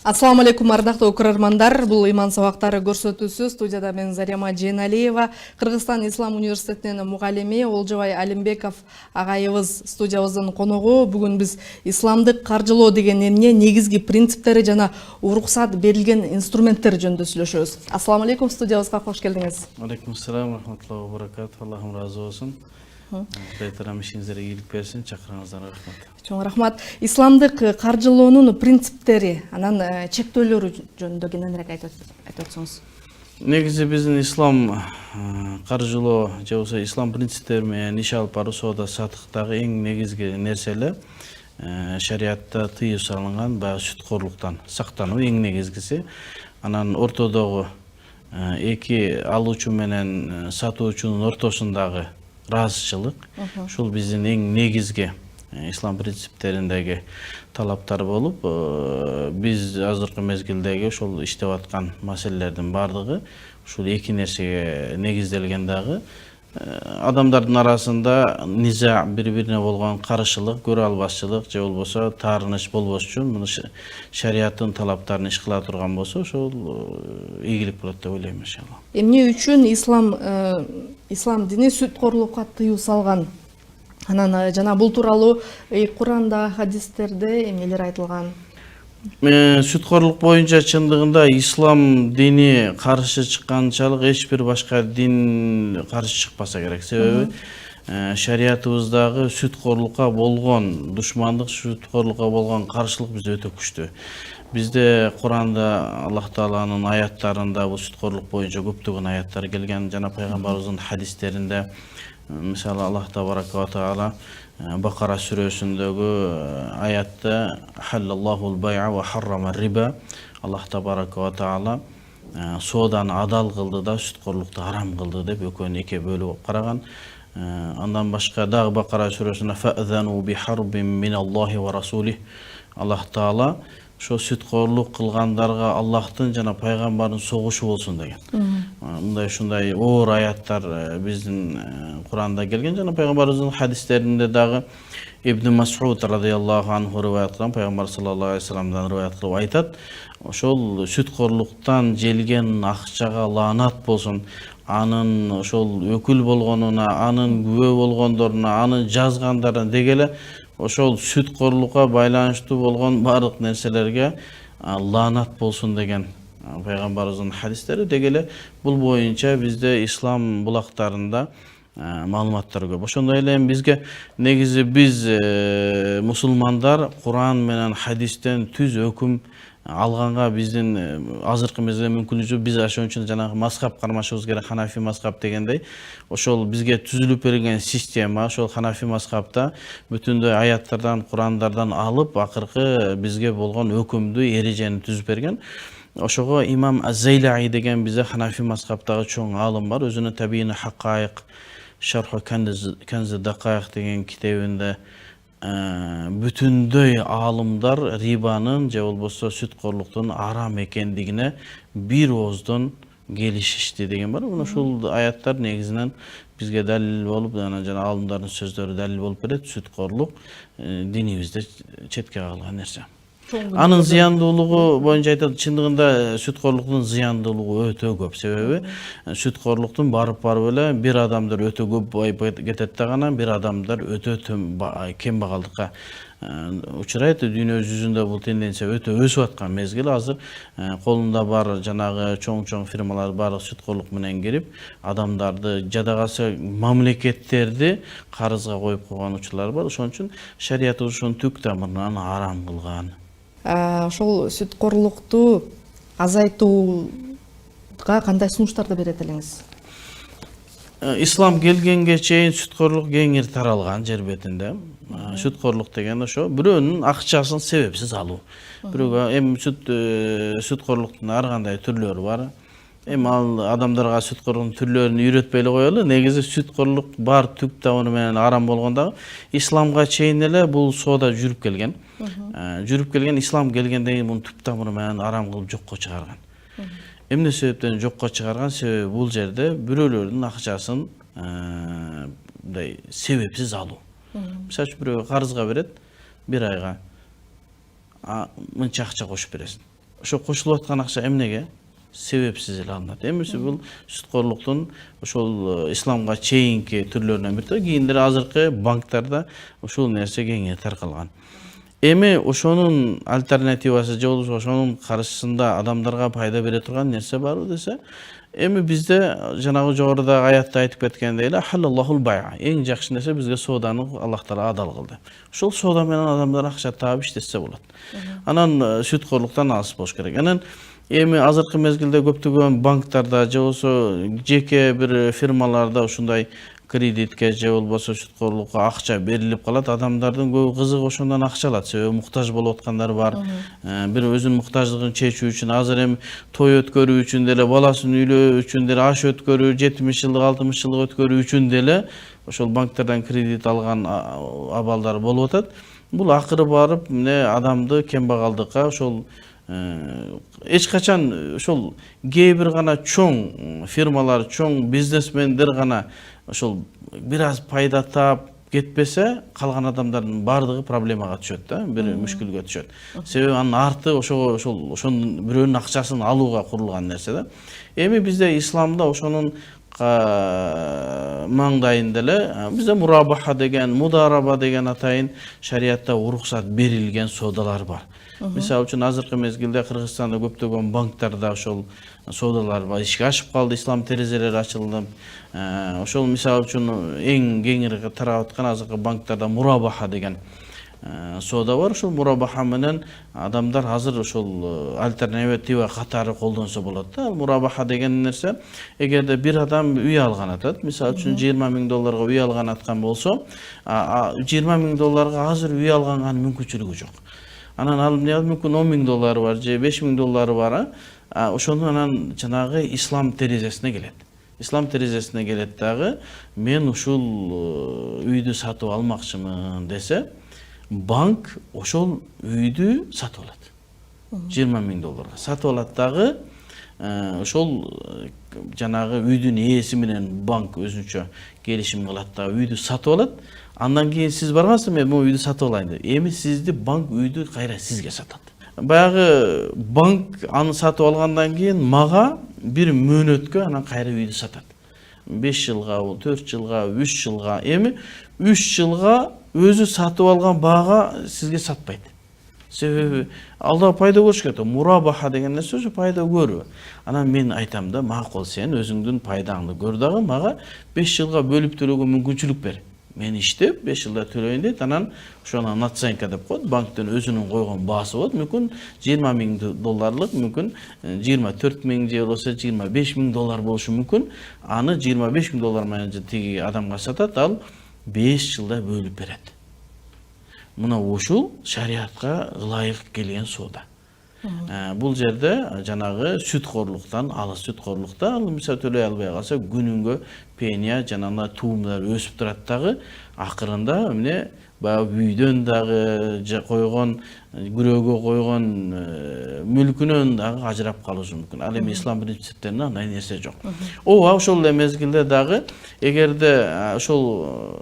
Ассаламу алейкум, ардактуу көрөрмандар. Бул Иман сабактары көрсөтүүсү. Студияда мен Зарема Жейналиева, Кыргызстан Ислам университетинин мугалими Олжобай Алимбеков агайыбыз студиябыздын коногу. Бүгүн биз исламдык каржылоо деген эмне, негизги принциптери жана уруксат берилген инструменттер жөнүндө сүйлөшөбүз. Ассаламу алейкум, студиябызга кош келдиңиз. Алейкум ассалам, рахматуллахи ва баракатуху. Аллахым разы болсун. Кудайым ишиңизге ийгилик берсин, чакырганыңыздарга рахмат. Чоң рахмат. Исламдык каржылоонун принциптери, анан чектөөлөрү жөнүндө кененирээк айтып өтсөңүз. Негизи биздин ислам каржылоо же болбосо ислам принциптери менен иш алып баруу соода сатыктагы эң негизги нерселер шариатта тыюу салынган баягы сүткөрлуктан сактануу эң негизгиси. Анан ортодогу эки алуучу менен сатуучунун ортосундагы ыраазычылык, ушул биздин эң негизги ислам принциптериндеги талаптар болуп, биз азыркы мезгилдеги ошол иштеп аткан маселелердин бардыгы ушул эки нерсеге негизделген дагы. Адамдардын арасында низа, бири-бирине болгон каршылык, көрө албашчылык же болбосо таарыныч болбош үчүн муну шариаттын талаптарын иш кыла турган болсо, ошол ийгилик болот деп ойлойм иншалла. Эмне үчүн ислам дини сүткөрлүккө тыюу салган? Анан жана бул тууралуу Куранда, хадистерде эмнелер айтылган? Сүткөрлүк боюнча чындыгында ислам дини каршы чыкканчалык эч бир башка дин каршы чыкпаса керек. Себеби шариятыбыздагы сүткөрлүккө болгон душмандык, сүткөрлүккө болгон каршылык бизде өтө күчтүү. Бизде Куранда Аллах Тааланын аяттарында бул сүткөрлүк боюнча көптөгөн аяттар келген, жана пайгамбарыбыздын хадистеринде мисалы Аллах Табарака ва Таала Бакара сүрөсүндөгү аятта халаллахул бай'a ва харрама риба, Аллах Табарака ва Таала сооданы адал кылды да сүткөрлүктү арам кылды деп экөөнү эки бөлүп караган. Андан башка дагы Бакара сүрөсүндө фa'зану би харбин миналлахи ва расулих, Аллах Таала ошо сүткөрлүк кылгандарга Аллахтын жана пайгамбардын согушу болсун деген. Ушундай оор аяттар биздин Куранда келген, жана пайгамбарыбыздын хадистеринде дагы Ибн Мас'уд радыйаллаху анху риваят кылган, пайгамбар саллаллаху алейхи вассаламдан риваят кылып айтат, ошол сүткөрлүктан желген акчага лаанат болсун, анын ошол өкүл болгонуна, анын күбө болгондоруна, анын жазгандарына дегеле ошол сүткөрлүккө байланыштуу болгон бардык нерселерге лаанат болсун деген пайгамбарыбыздын хадистери. Дегеле бул боюнча бизде ислам булактарында маалыматтар көп. Ошондой эле бизге негизи биз мусулмандар Куран менен хадистен түз өкүм алганга биздин азыркы мезгилде мүмкүнчүлүгү биз ошон үчүн жанагы мазхаб кармашыбыз керек, ханафи мазхаб дегендей. Ошол бизге түзүлүп берилген система, ошол ханафи мазхабта бүтүндөй аяттардан, Курандардан алып, акыркы бизге болгон өкүмдү, эрежени түзүп берген. Ошого имам Az-Zayla'i деген бизде ханафи мазхабтагы чоң аалым бар. Өзүнүн Табийин хакайык, Шарху Канзи Дакайык деген китебинде бүтүндөй аалымдар рибанын же болбосо сүткөрлүктүн арам экендигине бир ооздон келишишти деген бар. Ушул аяттар негизинен бизге далил болуп, жана аалымдардын сөздөрү далил болуп берет. Сүткөрлүк динибизде четке кагылган нерсе. Анын зыяндуулугу боюнча айтат, чындыгында сүткөрлүктүн зыяндуулугу өтө көп. Себеби сүткөрлүктүн барып эле бир адамдар өтө көп байып кетет дагы, бир адамдар өтө кем багалдыкка учурайт. Дүйнө жүзүндө бул тенденция өтө өсүп аткан мезгил. Азыр колунда бар жанагы чоң фирмалар баардык сүткөрлүк менен кирип, адамдарды жадагасы мамлекеттерди карызга коюп койгон учурлар бар. Ошон үчүн шариятыбыз ушуну түк тамырынан арам кылган. Ошол сүткөрлүктү азайтууга кандай сунуштарды берет элеңиз? Ислам келгенге чейин сүткөрлүк кеңири таралган жер бетинде. Сүткөрлүк деген ошо бирөөнүн акчасын себепсиз алуу. Бирөөгө сүткөрлүктүн ар кандай түрлөрү бар. Ал адамдарга сүткөрлүктүн түрлөрүн үйрөтпөй эле коелу. Негизи сүткөрлүк бар түп тамыры менен арам болгондо исламга чейин эле бул соода жүрүп келген. Ислам келгенден кийин муну түп тамыры менен арам кылып жокко чыгарган. Эмне себептен жокко чыгарган себеби бул жерде бирөөлөрдүн акчасын мындай себепсиз алуу. Мисалы үчүн бирөө карызга берет, бир айга мынча акча кошуп бересиң. Ошо кошулуп аткан акча эмнеге? Себепсиз эле алынат. Эмесе бул сүткөрлүктүн ошол исламга чейинки түрлөрүнөн бири. Кийинтери азыркы банктарда ушул нерсе кеңири таркалган. Эми ошонун альтернативасы же болбосо ошонун каршысында адамдарга пайда бере турган нерсе барбы десе, эми бизде жанагы жогоруда аятта айтып кеткендей эле халаллахул бай'a. Эң жакшы нерсе бизге сооданы Аллах Таала адал кылды. Ошол соода менен адамдар акча таап иштесе болот. Анан сүткөрлүктөн алыс болуш керек. Анан эми азыркы мезгилде көптөгөн банктарда же болбосо жеке бир фирмаларда ушундай кредитке же болбосо сүткөрлүккө акча берилип калат. Адамдардын көбү кызыгып ошондон акча алат. Себеби муктаж болуп аткандар бар. Бир өзүнүн муктаждыгын чечүү үчүн, азыр эми той өткөрүү үчүн деле, баласын үйлөө үчүн деле, аш өткөрүү, 70 жылдык, 60 жылдык өткөрүү үчүн деле ошол банктардан кредит алган абалдар болуп атат. Бул акыры барып эмне адамды кембагалдыкка ошол эч качан ошол кээ бир гана чоң фирмалар, чоң бизнесмендер гана ошол бир аз пайда таап кетпесе, калган адамдардын бардыгы проблемага түшөт да, бир мүшкүлгө түшөт. Себеби анын арты ошого ошонун бирөөнүн акчасын алууга курулган нерсе да. Эми бизде исламда ошонун маңдайында эле бизде мурабаха деген, мудараба деген атайын шариятта уруксат берилген соодалар бар. Мисалы үчүн азыркы мезгилде Кыргызстанда көптөгөн банктарда ошол соодалар бар, ишке ашып калды, ислам терезелери ачылды. Ошол мисалы үчүн эң кеңири тарап аткан азыркы банктарда мурабаха деген соода бар. Ошол мурабаха менен адамдар азыр ошол альтернатива катары колдонсо болот да. Мурабаха деген нерсе, эгерде бир адам үй алган атат, мисалы үчүн $20,000 үй алган аткан болсо, $20,000 азыр үй алганга мүмкүнчүлүгү жок. Анан ал эмне мүмкүн $10,000 бар же $5,000 бар, ошону анан жанагы ислам терезесине келет. Ислам терезесине келет дагы, мен ушул үйдү сатып алмакчымын десе, банк ошол үйдү сатып алат. $20,000 сатып алат дагы, ошол жанагы үйдүн ээси менен банк өзүнчө келишим кылат дагы, үйдү сатып алат. Андан кийин сиз баргансыз, мен бул үйдү сатып алайын деп. Эми сизди банк үйдү кайра сизге сатат. Баягы банк аны сатып алгандан кийин мага бир мөөнөткө анан кайра үйдү сатат. 5 жылга, 4 жылга, 3 жылга. Эми 3 жылга өзү сатып алган баага сизге сатпайт. Себеби алда пайда көрүш керек. Мурабаха деген нерсе өзү пайда көрүү. Анан мен айтам да, макул сен өзүңдүн пайдаңды көр дагы, мага 5 жылга бөлүп төлөөгө мүмкүнчүлүк бер. Мен иштеп 5 жылда төлөйүн дейт, анан ошону наценка деп коет, банктын өзүнүн койгон баасы болот. Мүмкүн $20,000, мүмкүн 24,000 же болбосо $25,000 болушу мүмкүн. Аны $25,000 менен тиги адамга сатат, ал 5 жылда бөлүп берет. Мына ушул шариатка ылайык келген соода. Бул жерде жанагы сүткөрлүктөн алыс, сүткөрлүктө ал мисалы төлөй албай калса күнүнгө пения жанагы туумдар өсүп турат дагы, акырында эмне баягы үйдөн дагы койгон, күрөөгө койгон мүлкүнөн дагы ажырап калышы мүмкүн. Ал эми ислам принциптеринде андай нерсе жок. Ооба, ошол эле мезгилде дагы эгерде ошол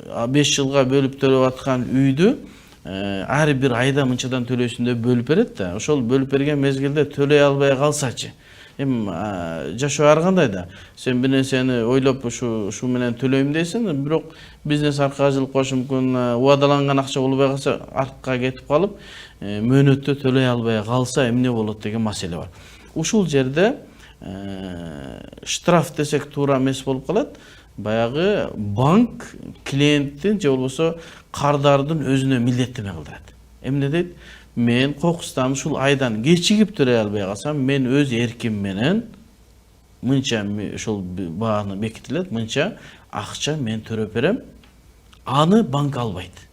5 жылга бөлүп төлөп аткан үйдү ар бир айда мынчадан төлөйсүң деп бөлүп берет да. Ошол бөлүп берген мезгилде төлөй албай калсачы, эми жашоо ар кандай да. Сен бир нерсени ойлоп ушу менен төлөйм дейсиң, бирок бизнес аркага жылып калышы мүмкүн, убадаланган акча болбой калса артка кетип калып, мөөнөттө төлөй албай калса эмне болот деген маселе бар. Ушул жерде штраф десек туура эмес болуп калат. Баягы банк клиенттин же болбосо кардардын өзүнө милдеттеме кылдырат. Эмне дейт? Мен кокустан ушул айдан кечигип төлөй албай калсам, мен өз эрким менен мынча ошол бааны бекитилет, мынча акча мен төлөп берем. Аны банк албайт.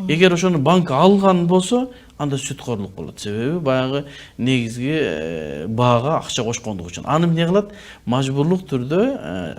Эгер ошону банк алган болсо, анда сүткөрлүк болот. Себеби баягы негизги баага акча кошкондук үчүн. Аны эмне кылат? Мажбурлук түрдө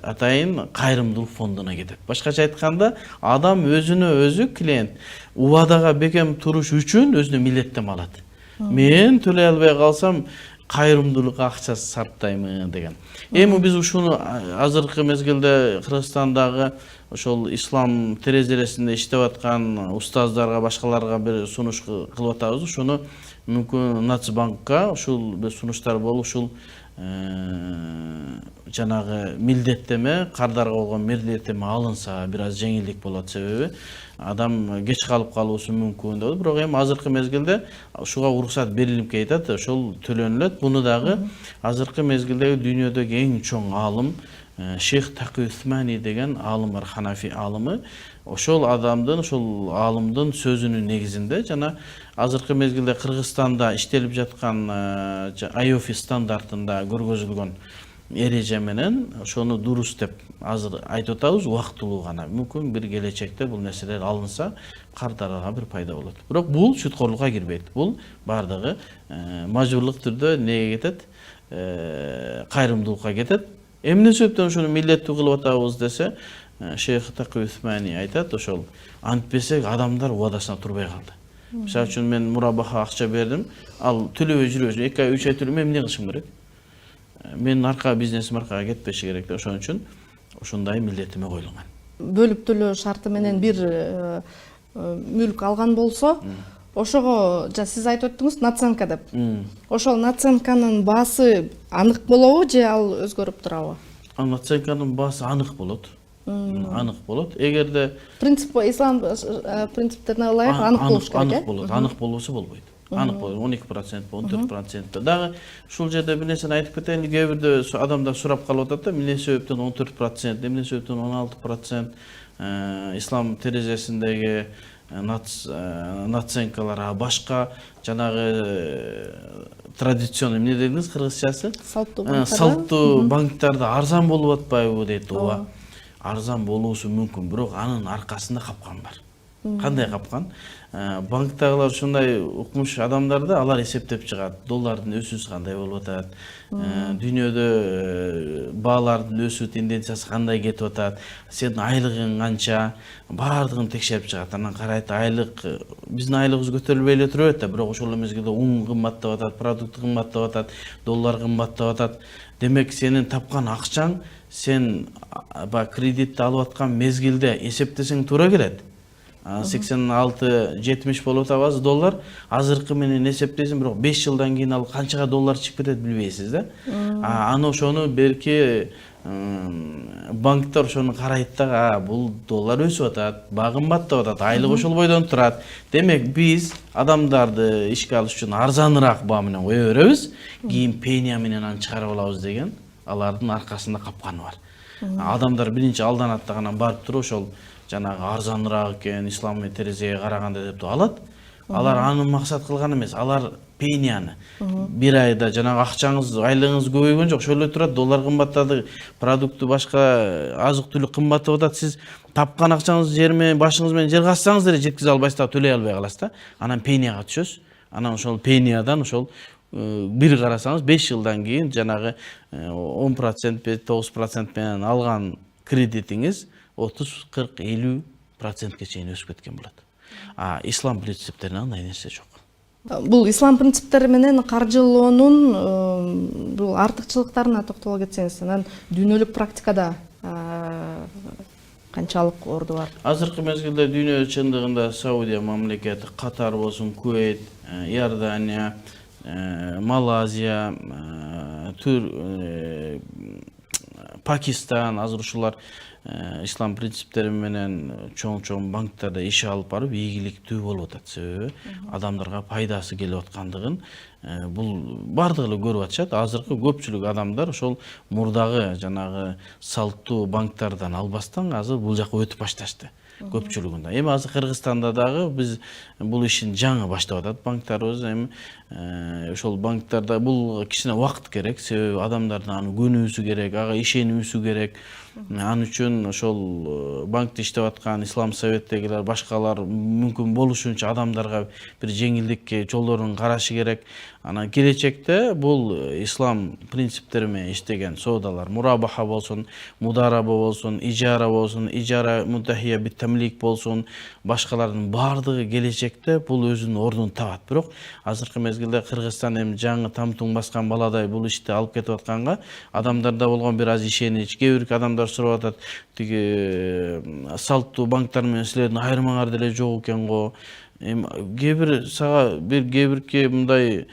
атайын кайрымдуулук фондуна кетет. Башкача айтканда, адам өзүнө өзү клиент убадага бекем туруш үчүн өзүнө милдеттеме алат. Мен төлөй албай калсам, кайрымдуулукка акча сарптаймын деген. Эми биз ушуну азыркы мезгилде Кыргызстандагы ошол ислам терезелесинде иштеп аткан устаздарга, башкаларга бир сунуш кылып атабыз. Ушуну мүмкүн Нацбанкка ушул бир сунуштар болуп, ушул жанагы милдеттеме, кардарга болгон милдеттеме алынса бир аз жеңилдик болот. Себеби адам кеч калып калуусу мүмкүн деп. Бирок эми азыркы мезгилде ушуга уруксат берилип кетет, ошол төлөнүлөт. Буну дагы азыркы мезгилдеги дүйнөдөгү эң чоң аалым Шейх Такы Усмани деген аалым бар, Ханафи аалымы. Ошол адамдын, ошол аалымдын сөзүнүн негизинде жана азыркы мезгилде Кыргызстанда иштелип жаткан IOFI стандартында көргөзүлгөн эреже менен ошону дурус деп азыр айтып атабыз, убактылуу гана. Мүмкүн бир келечекте бул нерселер алынса, кардарга бир пайда болот. Бирок бул сүткорлукка кирбейт. Бул бардыгы мажбурлук түрдө неге кетет? Кайрымдуулукка кетет. Эмне себептен ошону милдеттүү кылып атабыз десе, Шейх Такы Усмани айтат, ошол антпесек адамдар убадасына турбай калды. Мисалы үчүн мен мурабаха акча бердим, ал төлөбөй жүрөсүн, 2 ай 3 ай төлөмөй эмне кылышым керек? Менин арка бизнесим аркага кетпеши керек. Ошон үчүн ушундай милдеттеме коюлган. Бөлүп төлөө шарты менен бир мүлк алган болсо, ошого сиз айтып өттүңүз наценка деп. Ошол наценканын баасы анык болобу же ал өзгөрүп турабы? Наценканын баасы анык болот. Анык болот. Эгерде принцип ислам принциптерине ылайык анык болуш керек. Анык болот. Анык болбосо болбойт. Анык болот. 12%, 14%. Дагы ушул жерде бир нерсени айтып кетейин. Кээ бирде адамдар сурап калып атат да, эмне себептен 14%, эмне себептен 16% ислам терезесиндеги наценкалар башка жанагы традиционный эмне дедиңиз кыргызчасы? Салттуу банктарда арзан болуп атпайбы дейт. Ооба. Арзан болуусу мүмкүн, бирок анын аркасында капкан бар. Кандай капкан? Банктагылар ушундай укмуш адамдарды алар эсептеп чыгат. Доллардын өсүүсү кандай болуп атат? Дүйнөдө баалардын өсүү тенденциясы кандай кетип атат? Сенин айлыгың канча? Баардыгын текшерип чыгат. Анан карайт, айлык биздин айлыгыбыз көтөрүлбөй эле турат да, бирок ошол мезгилде ун кымбаттап атат, продукт кымбаттап атат, доллар кымбаттап атат. Демек сенин тапкан акчаң сен кредитти алып аткан мезгилде эсептесең туура келет. 86-70 болуп атабыз доллар. Азыркы менен эсептесең, бирок 5 жылдан кийин ал канчага доллар чыгып кетет билбейсиз да. Аны ошону берки банктар ошону карайт да, бул доллар өсүп атат, баа кымбаттап атат, айлык ошол бойдон турат. Демек биз адамдарды ишке алыш үчүн арзаныраак баа менен кое беребиз, кийин пения менен аны чыгарып алабыз деген алардын аркасында капканы бар. Адамдар биринчи алданат да, анан барып туруп ошол жанагы арзаныраак экен, исламий терезеге караганда деп алат. Алар аны максат кылган эмес, алар пенияны. Бир айда жанагы акчаңыз, айлыгыңыз көбөйгөн жок, ошол эле турат, доллар кымбаттады, продукты башка азык-түлүк кымбаттап атат. Сиз тапкан акчаңызды жер менен башыңыз менен жер кассаңыз деле жеткизе албайсыз да, төлөй албай каласыз да. Анан пенияга түшөсүз. Анан ошол пениядан ошол бир карасаңыз 5 жылдан кийин жанагы 10%, 9% менен алган кредитиңиз 30, 40, 50%ке чейин өсүп кеткен болот. Ислам принциптеринде андай нерсе жок. Бул ислам принциптери менен каржылоонун бул артыкчылыктарына токтоло кетсеңиз, анан дүйнөлүк практикада канчалык орду бар? Азыркы мезгилде дүйнө чындыгында Саудия мамлекети, Катар болсун, Кувейт, Иордания, Малайзия, Пакистан, азыр ушулар ислам принциптери менен чоң банктарда иш алып барып ийгиликтүү болуп атат. Себеби адамдарга пайдасы келип аткандыгын бул бардыгы эле көрүп атышат. Азыркы көпчүлүк адамдар ошол мурдагы жанагы салттуу банктардан албастан азыр бул жака өтүп башташты. Көпчүлүгүндө. Эми азыр Кыргызстанда дагы биз бул ишин жаңы баштап атат банктарыбыз. Эми ошол банктарда бул кичине убакыт керек. Себеби адамдардын аны көнүүсү керек, ага ишенүүсү керек. Ал үчүн ошол банкта иштеп аткан ислам советтегилер, башкалар мүмкүн болушунча адамдарга бир жеңилдикке жолдорун карашы керек. Анан келечекте бул ислам принциптери менен иштеген соодалар, мурабаха болсун, мудараба болсун, ижара болсун, ижара мутахия бит тамлик болсун, башкалардын баардыгы келечекте бул өзүнүн ордун табат. Бирок азыркы мезгилде Кыргызстан эми жаңы тамтуң баскан баладай бул ишти алып кетип атканга адамдарда болгон бир аз ишенич, кээ бир адамдар сурап атат, тиги салттуу банктар менен силердин айырмаңар деле жок экен го. Кээ бир сага бир кээ бирки мындай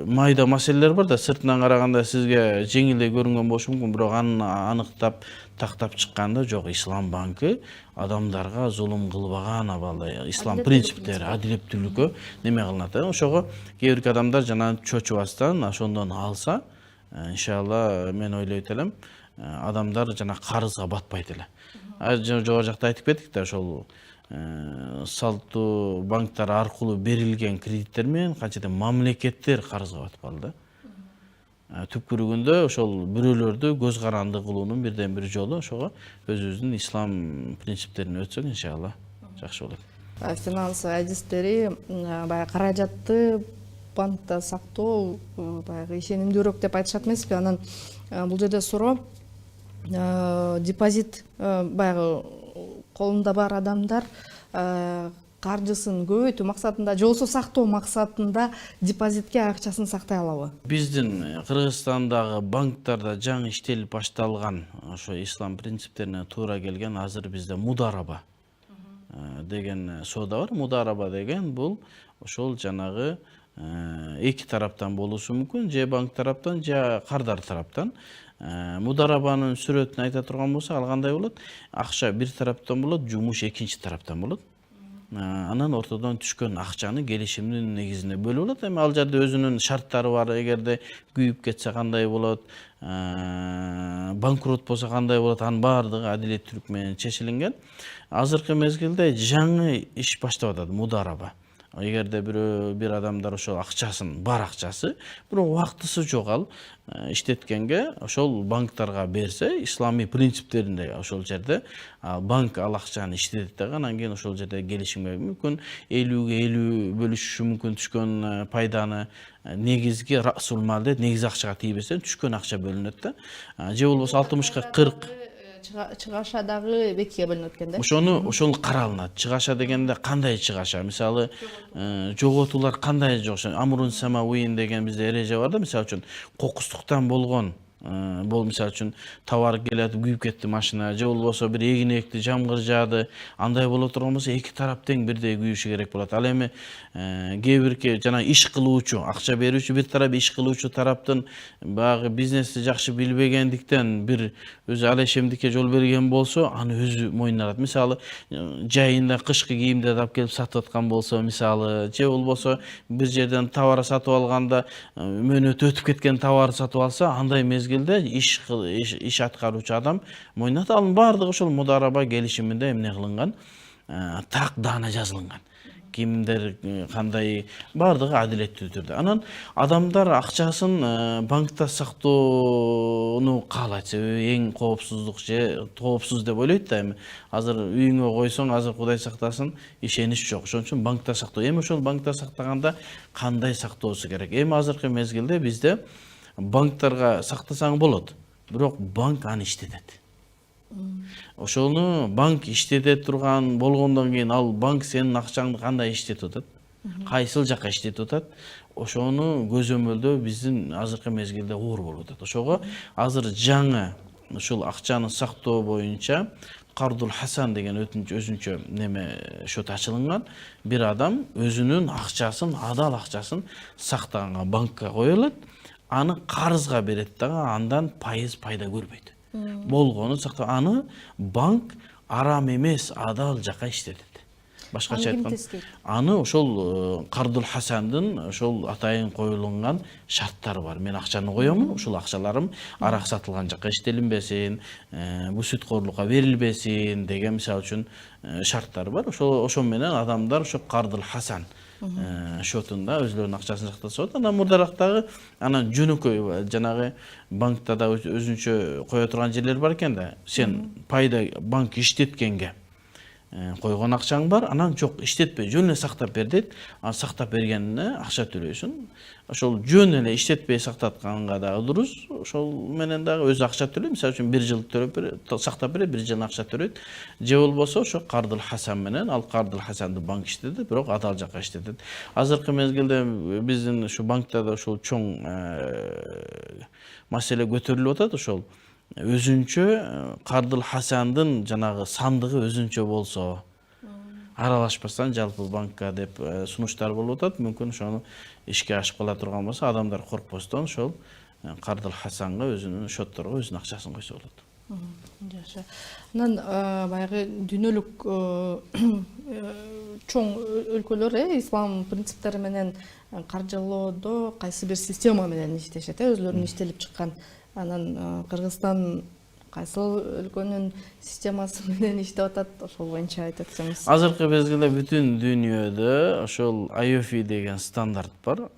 майда маселелер бар да, сыртынан караганда сизге жеңилдей көрүнгөн болушу мүмкүн, бирок аны аныктап тактап чыкканда жок, ислам банкы адамдарга зулум кылбаган, абалдай ислам принциптери, адилеттүүлүккө неме кылынат. Ошого кээ бир адамдар жана чочубастан ошондон алса, иншалла мен ойлойт элем, адамдар жана карызга батпайт эле. Жогору жакта айтып кеттик да, ошол салттуу банктар аркылуу берилген кредиттер менен канчадан мамлекеттер карызга батып калды. Түп көрүгүндө ошол бирөөлөрдү көз каранды кылуунун бирден бир жолу ошого өзүбүздүн ислам принциптерине өтсөк, иншалла жакшы болот. Финанс адистери баягы каражатты банкта сактоо баягы ишенимдүүрөөк деп айтышат эмеспи? Анан бул жерде суроо, депозит баягы колунда бар адамдар каржысын көбөйтүү максатында же болбосо сактоо максатында депозитке акчасын сактай алабы? Биздин Кыргызстандагы банктарда жаңы иштелип башталган ошо ислам принциптерине туура келген азыр бизде мудараба деген соода бар. Мудараба деген бул ошол жанагы эки тараптан болушу мүмкүн, же банк тараптан, же кардар тараптан. Мударабанын сүрөтүн айта турган болсок, ал кандай болот? Акча бир тараптан болот, жумуш экинчи тараптан болот. Анан ортодон түшкөн акчаны келишимдин негизинде бөлүп алат. Эми ал жерде өзүнүн шарттары бар. Эгерде күйүп кетсе кандай болот, банкрот болсо кандай болот, анын баардыгы адилеттүүлүк менен чечилинген. Азыркы мезгилде жаңы иш баштап атат мудараба. Эгерде бир адамдар ошол акчасын, бар акчасы, бирок убактысы жок ал иштеткенге, ошол банктарга берсе, исламий принциптеринде ошол жерде банк ал акчаны иштетет дагы, анан кийин ошол жерде келишимге мүмкүн 50-50 бөлүшүшү мүмкүн түшкөн пайданы. Негизги расул мал дейт, негизи акчага тийбестен түшкөн акча бөлүнөт да. Же болбосо 60-40 чыгаша дагы бекиге бөлүнөт экен да. Ошону каралынат. Чыгаша дегенде кандай чыгаша? Мисалы, жоготуулар кандай жок? Амрун самауин деген бизде эреже бар да, мисалы үчүн кокустуктан болгон мисалы үчүн товар келет, күйүп кетти машина, же болбосо бир эгин экти, жамгыр жаады, андай боло турган болсо эки тарап тең бирдей күйүшү керек болот. Ал эми кээ бирки жана иш кылуучу, акча берүүчү бир тарап, иш кылуучу тараптын баягы бизнести жакшы билбегендиктен бир өзү алешемдикке жол берген болсо, аны өзү мойнуна алат. Мисалы, жайында кышкы кийимдерди алып келип сатып аткан болсо, мисалы, же болбосо бир жерден товар сатып алганда мөөнөтү өтүп кеткен товар сатып алса, андай мезгилде иш аткаруучу адам мойнунат. Анын баардыгы ошол мудараба келишиминде эмне кылынган, так даана жазылган. Кимдер кандай, баардыгы адилеттүү түрдө. Анан адамдар акчасын банкта сактоону каалайт. Себеби эң коопсуздук же коопсуз деп ойлойт да. Эми азыр үйүңө койсоң, азыр Кудай сактасын, ишенич жок. Ошон үчүн банкта сактоо. Эми ошол банкта сактаганда кандай сактоосу керек? Эми азыркы мезгилде бизде банктарга сактасаң болот, бирок банк аны иштетет. Ошону банк иштете турган болгондон кийин ал банк сенин акчаңды кандай иштетип атат, кайсыл жакка иштетип атат, ошону көзөмөлдөө биздин азыркы мезгилде оор болуп атат. Ошого азыр жаңы ушул акчаны сактоо боюнча Кардул Хасан деген өзүнчө неме счет ачылынган. Бир адам өзүнүн акчасын, адал акчасын сактаганга банкка кое алат, аны карызга берет дагы, андан пайыз пайда көрбөйт. Болгону сактап, аны банк арам эмес, адал жака иштетет. Башкача айтканда, аны ошол Кардул Хасандын ошол атайын коюлунган шарттары бар. Мен акчаны коёмун, ушул акчаларым арак сатылган жакка иштелинбесин, бул сүткорлукка берилбесин деген мисалы үчүн шарттары бар. Ошол менен адамдар ошо Кардул Хасан шотунда өзлөрүнүн акчасын сактаса болот. Анан мурдарактагы анан жөнөкөй жанагы банкта да өзүнчө кое турган жерлер бар экен да. Сен пайда банк иштеткенге койгон акчаң бар, анан жок иштетпей жөн эле сактап бер дейт. Ал сактап бергенине акча төлөйсүң. Ошол жөн эле иштетпей сактатканга дагы дурус. Ошол менен дагы өзү акча төлөйт. Мисалы үчүн 1 жыл төлөп сактап берет, 1 жыл акча төлөйт. Же болбосо ошо кардыл хасан менен, ал кардыл хасанды банк иштетет, бирок адал жакка иштетет. Азыркы мезгилде биздин ушу банкта да ушул чоң маселе көтөрүлүп атат. Ошол өзүнчө кардыл хасандын жанагы сандыгы өзүнчө болсо, аралашпастан жалпы банкка деп сунуштар болуп атат. Мүмкүн ошону ишке ашып кала турган болсо, адамдар коркпостон ошол кардыл хасанга өзүнүн шотторго өзүнүн акчасын койсо болот. Жакшы. Анан баягы дүйнөлүк чоң өлкөлөр ислам принциптери менен каржылоодо кайсы бир система менен иштешет, өзлөрүнүн иштелип чыккан. Анан Кыргызстан кайсыл өлкөнүн системасы менен иштеп атат, ошол боюнча айтып өтсөңүз. Азыркы мезгилде бүтүн дүйнөдө ошол IOFI деген стандарт бар.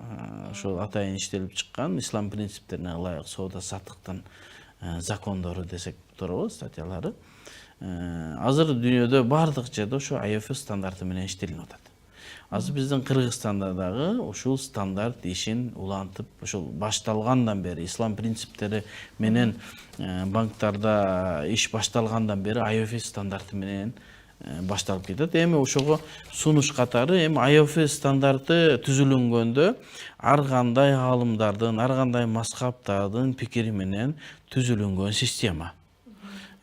Ошол атайын иштелип чыккан ислам принциптерине ылайык соода саттыктын закондору десек туура, статьялары. Азыр дүйнөдө бардык жерде ошо IOFI стандарты менен иштелип атат. Азыр биздин Кыргызстанда дагы ушул стандарт ишин улантып, ошол башталгандан бери ислам принциптери менен банктарда иш башталгандан бери IOFI стандарты менен башталып кетет. Эми ошого сунуш катары эми IOFI стандарты түзүлгөндө ар кандай аалымдардын, ар кандай мазхабтардын пикири менен түзүлгөн система.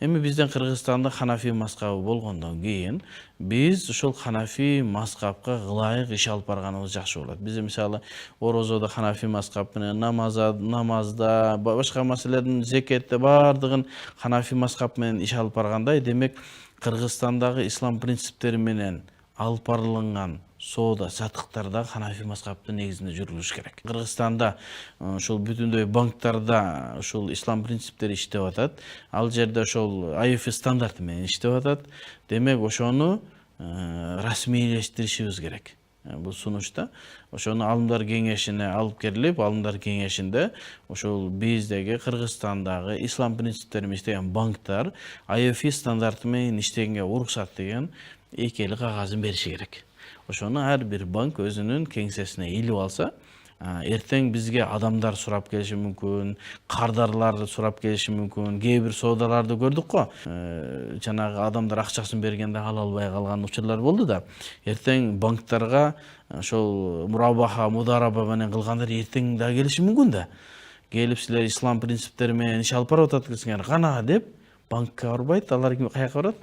Эми биздин Кыргызстанда Ханафи мазхабы болгондон кийин биз ошол Ханафи мазхабка ылайык иш алып барганыбыз жакшы болот. Биз мисалы орозодо Ханафи мазхаб менен, намазда, башка маселелердин зекетте бардыгын Ханафи мазхаб менен иш алып баргандай, демек Кыргызстандагы ислам принциптери менен алып барылган соода сатыктарда Ханафи мазхабтын негизинде жүргүзүш керек. Кыргызстанда ошол бүтүндөй банктарда ошол ислам принциптери иштеп атат. Ал жерде ошол IOFI стандарты менен иштеп атат. Демек ошону расмийлештиришибиз керек. Бул сунушта ошону алымдар кеңешине алып келип, алымдар кеңешинде ошол биздеги Кыргызстандагы ислам принциптери менен иштеген банктар IOFI стандарты менен иштегенге уруксат деген экели кагазын бериши керек. Ошону ар бир банк өзүнүн кеңсесине илип алса, эртең бизге адамдар сурап келиши мүмкүн, кардарлар сурап келиши мүмкүн. Кээ бир соодаларды көрдүк го. Жанагы адамдар акчасын бергенде ала албай калган учурлар болду да. Эртең банктарга ошол мурабаха, мудараба менен кылгандар эртең да келиши мүмкүн да. Келип силер ислам принциптери менен иш алып барып атасыңар кана деп банкка барбайт, алар каяка барат?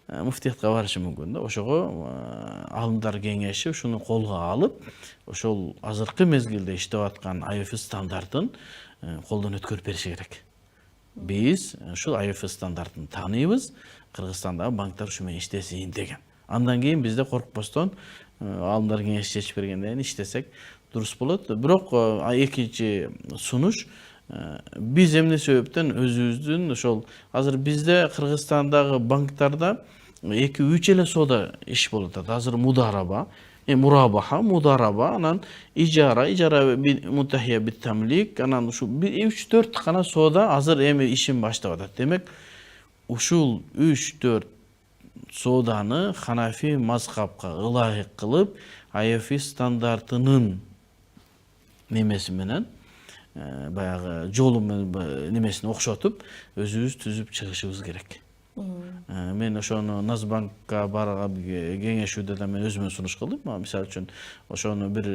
Муфтиятка барышы мүмкүн да. Ошого алымдар кеңеши ушуну колго алып, ошол азыркы мезгилде иштеп аткан IOFI стандартын колдон өткөрүп бериши керек. Биз ушул IOFI стандартын тааныйбыз, Кыргызстандагы банктар ушу менен иштесин деген. Андан кийин бизде коркпостон алымдар кеңеши чечип бергенден иштесек дурус болот. Бирок экинчи сунуш, биз эмне себептен өзүбүздүн ошол азыр бизде Кыргызстандагы банктарда 2-3 эле соода иш болуп атат. Азыр мудараба, мурабаха, мудараба, анан ижара мутахия бит тамлик, анан ушу 3-4 гана соода азыр эми ишин баштап атат. Демек, ушул 3-4 сооданы Ханафи мазхабка ылайык кылып, IOFI стандартынын немеси менен баягы жолу немесин окшотуп, өзүбүз түзүп чыгышыбыз керек. Мен ошону Назбанкка барган кеңешүүдө да мен өзүмө сунуш кылдым. Мисалы үчүн ошону бир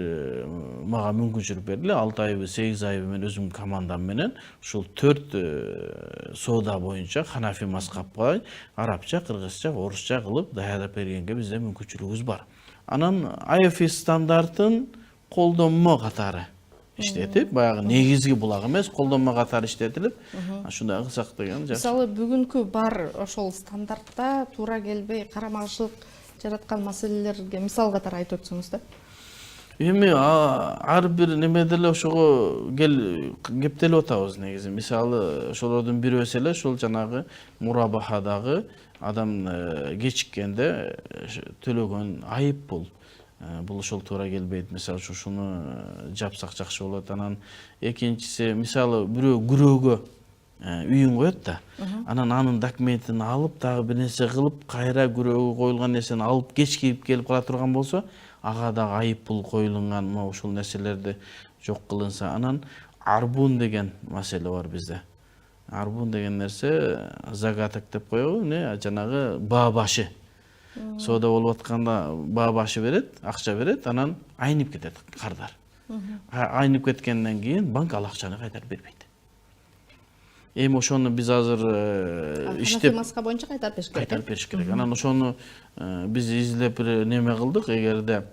мага мүмкүнчүлүк берди. 6 айбы, 8 айбы мен өзүмдүн командам менен ушул 4 соода боюнча Ханафи мазхабка арабча, кыргызча, орусча кылып даярдап бергенге бизде мүмкүнчүлүгүбүз бар. Анан IOFI стандартын колдонмо катары иштетип, баягы негизги булак эмес, колдонмо катары иштетилип, ушундай кылсак деген жакшы. Мисалы бүгүнкү бар ошол стандартта туура келбей карама-каршылык жараткан маселелерге мисал катары айтып өтсөңүз да. Эми ар бир немеде эле ошого кептелип атабыз негизи. Мисалы ошолордун бирөөсү эле ушул жанагы мурабахадагы адам кечиккенде төлөгөн айып пул. Бул ошол туура келбейт. Мисалы үчүн ушуну жапсак жакшы болот. Анан экинчиси, мисалы бирөө күрөөгө үйүн коет да. Анан анын документин алып, дагы бир нерсе кылып, кайра күрөөгө коюлган нерсени алып кечкирип келип кала турган болсо, ага дагы айып пул коюлган, мына ушул нерселерди жок кылынса. Анан арбун деген маселе бар бизде. Арбун деген нерсе загаток деп коебу, жанагы баа башы. Соода болуп атканда баа башы берет, акча берет, анан айнып кетет кардар. Айнып кеткенден кийин банк ал акчаны кайтарып бербейт. Эми ошону биз азыр иштеп маска боюнча кайтарып бериш керек. Анан ошону биз изилдеп бир неме кылдык. Эгерде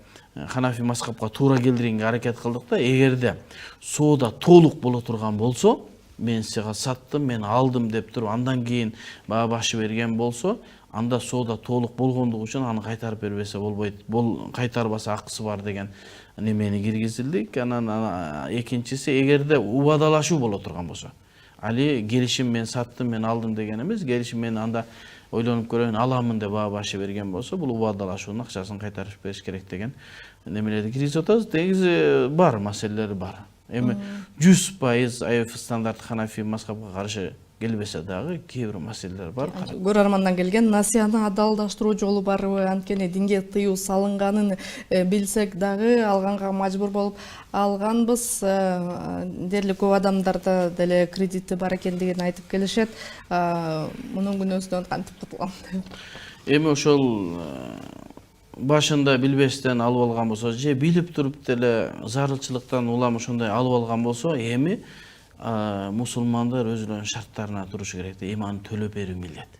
ханафи маскапка туура келдиргенге аракет кылдык да, эгерде соода толук боло турган болсо, мен сага саттым, мен алдым деп туруп, андан кийин баа башы берген болсо, анда соода толук болгондугу үчүн аны кайтарып бербесе болбойт. Кайтарбаса акысы бар деген немени киргизилдик. Анан экинчиси, эгерде убадалашуу боло турган болсо, али келишим мен саттым, мен алдым деген эмес, келишим мен анда ойлонуп көрөйүн, аламын деп баа башы берген болсо, бул убадалашуунун акчасын кайтарып бериш керек деген немелерди киргизип атабыз. Негизи бар маселелер бар. Эми 100% АЭФ стандарт ханафи мазхабка каршы келбесе дагы кээ бир маселелер бар. Көрөрмандан келген насыяны адалдаштыруу жолу барбы? Анткени динге тыюу салынганын билсек дагы алганга мажбур болуп алганбыз. Дээрлик көп адамдарда деле кредити бар экендигин айтып келишет. Мунун күнөөсүнөн кантип кутулам? Эми ошол башында билбестен алып алган болсо, же билип туруп деле зарылчылыктан улам ошондой алып алган болсо, эми мусулмандар өзүнүн шарттарына турушу керек. Эми аны төлөп берүү милдет.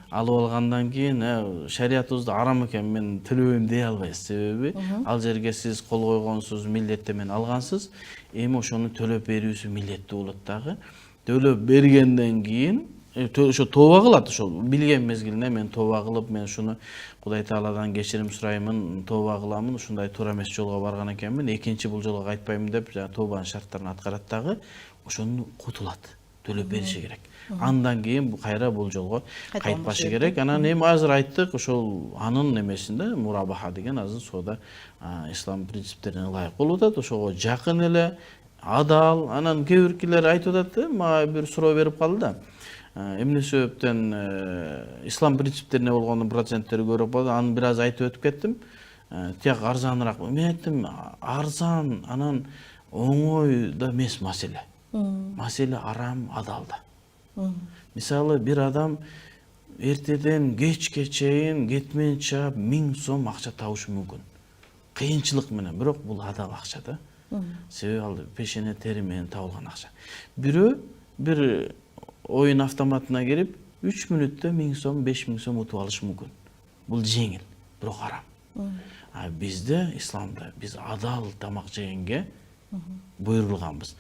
Алып алгандан кийин шариятыбызда арам экен, мен төлөбөйм дей албайсыз. Себеби ал жерге сиз кол койгонсуз, милдетте мен алгансыз. Эми ошону төлөп берүүсү милдеттүү болот дагы. Төлөп бергенден кийин ошо тооба кылат. Ошол билген мезгилинде мен тооба кылып, мен ушуну Кудай Тааладан кечирим сураймын, тооба кыламын, ушундай туура эмес жолго барган экенмин, экинчи бул жолго кайтпайм деп, тообанын шарттарын аткарат дагы, ошону кутулат, төлөп бериши керек. Андан кийин кайра бул жолго кайтпашы керек. Анан эми азыр айттык, ошол анын немесинде мурабаха деген азыр соода ислам принциптерине ылайык болуп атат. Ошого жакын эле, адал. Анан кээ биркилер айтып атат, мага бир суроо берип калды да. Эмне себептен ислам принциптерине болгон проценттери көрөп калды, аны бир аз айтып өтүп кеттим. Тияк арзаныраак. Мен айттым, арзан, анан оңой да эмес маселе. Маселе арам, адалда. Мисалы, бир адам эртеден кечке чейин кетмен чаап 1000 сом акча табышы мүмкүн. Кыйынчылык менен, бирок бул адал акча да. Себеби ал пешене тери менен табылган акча. Бирөө бир оюн автоматына кирип 3 мүнөттө 1000 сом, 5000 сом утуп алышы мүмкүн. Бул жеңил, бирок арам. Бизде исламда биз адал тамак жегенге буйрулганбыз.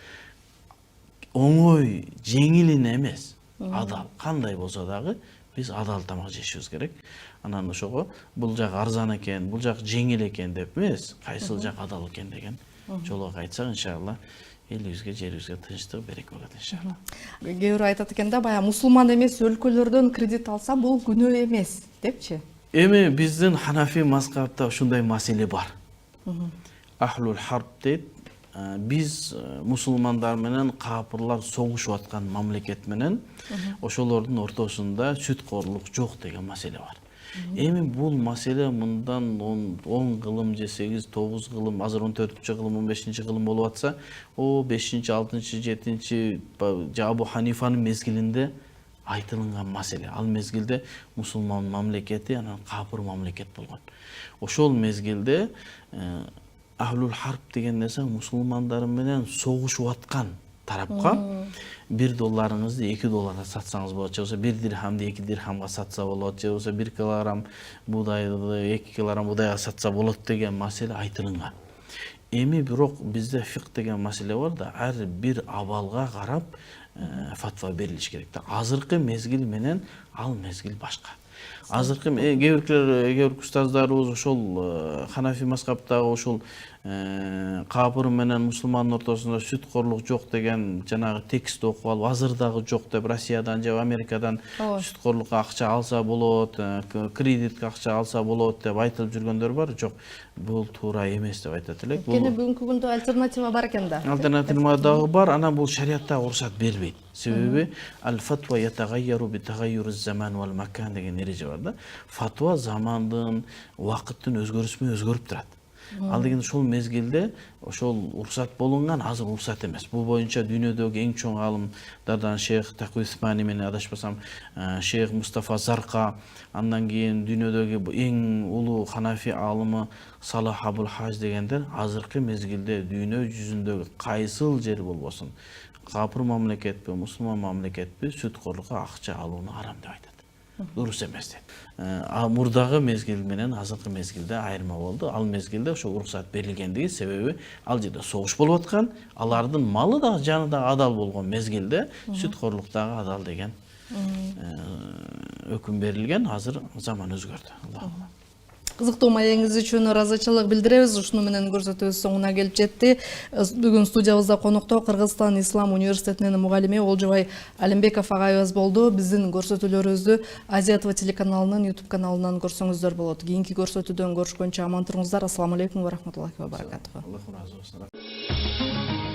Оңой, жеңилине эмес, адал. Кандай болсо дагы биз адал тамак жешибиз керек. Анан ошого бул жак арзан экен, бул жак жеңил экен деп эмес, кайсыл жак адал экен деген жолго кайтсак, иншалла элибизге, жерибизге тынчтык, береке болот иншалла. Кээ бирөө айтат экен да, баягы мусулман эмес өлкөлөрдөн кредит алса бул күнөө эмес депчи? Эми биздин ханафи мазхабта ушундай маселе бар. Ахлул харб дейт. Биз мусулмандар менен капырлар согушуп аткан мамлекет менен ошолордун ортосунда сүткорлук жок деген маселе бар. Эми бул маселе мындан 10 кылым же 8-9 кылым, азыр 14-кылым, 15-кылым болуп атса, о 5-6, 7 же Абу Ханифанын мезгилинде айтылган маселе. Ал мезгилде мусулман мамлекети, анан капыр мамлекет болгон. Ошол мезгилде Ахлул харб деген нерсе мусулмандар менен согушуп аткан тарапка $1 $2 сатсаңыз болот, же болбосо 1 дирхамды 2 дирхамга сатса болот, же болбосо 1 килограмм буудайды 2 килограмм буудайга сатса болот деген маселе айтылган. Эми бирок бизде фикх деген маселе бар да, ар бир абалга карап фатва берилиш керек да. Азыркы мезгил менен ал мезгил башка. Азыркы кээ бир устаздарыбыз ошол ханафи мазхабтагы ошол капыр менен мусулмандын ортосунда сүткорлук жок деген жанагы текстти окуп алып азыр дагы жок деп Россиядан же Америкадан сүткорлукка акча алса болот, кредитке акча алса болот деп айтылып жүргөндөр бар. Жок, бул туура эмес деп айтат элек. Кene бүгүнкү күндө альтернатива бар экен да. Альтернатива дагы бар, анан бул шариятта уруксат бербейт. Себеби аль-фатва ятагайяру битагайюриз заман вал макан деген эреже бар да. Фатва замандын, убакыттын өзгөрүшү менен өзгөрүп турат. Ал деген ошол мезгилде ошол уруксат болунган, азыр уруксат эмес. Бул боюнча дүйнөдөгү эң чоң алымдардан Шейх Такуи Усмани менен адашпасам, Шейх Мустафа Зарка, андан кийин дүйнөдөгү эң улуу ханафи алымы Салах Абул Хаж дегендер азыркы мезгилде дүйнө жүзүндөгү кайсыл жер болбосун, капыр мамлекетпи, мусулман мамлекетпи сүткорлукка акча алууну арам деп айтат. Дурус эмес деп. Мурдагы мезгил менен азыркы мезгилде айырма болду. Ал мезгилде ошо уруксат берилгендиги себеби ал жерде согуш болуп аткан, алардын малы да жаны да адал болгон мезгилде сүткорлуктагы адал деген өкүм берилген. Азыр заман өзгөрдү. Алла. Кызыктуу маегиңиз үчүн ыраазычылык билдиребиз. Ушуну менен көрсөтүүбүз соңуна келип жетти. Бүгүн студиябызда конокто Кыргызстан Ислам университетинин мугалими Олжобай Алимбеков агайыбыз болду. Биздин көрсөтүүлөрүбүздү Азия ТВ телеканалынын YouTube каналынан көрсөңүздөр болот. Кийинки көрсөтүүдөн көрүшкөнчө аман туруңуздар. Ассаламу алейкум ва рахматуллахи ва баракатуху. Аллах разы болсун.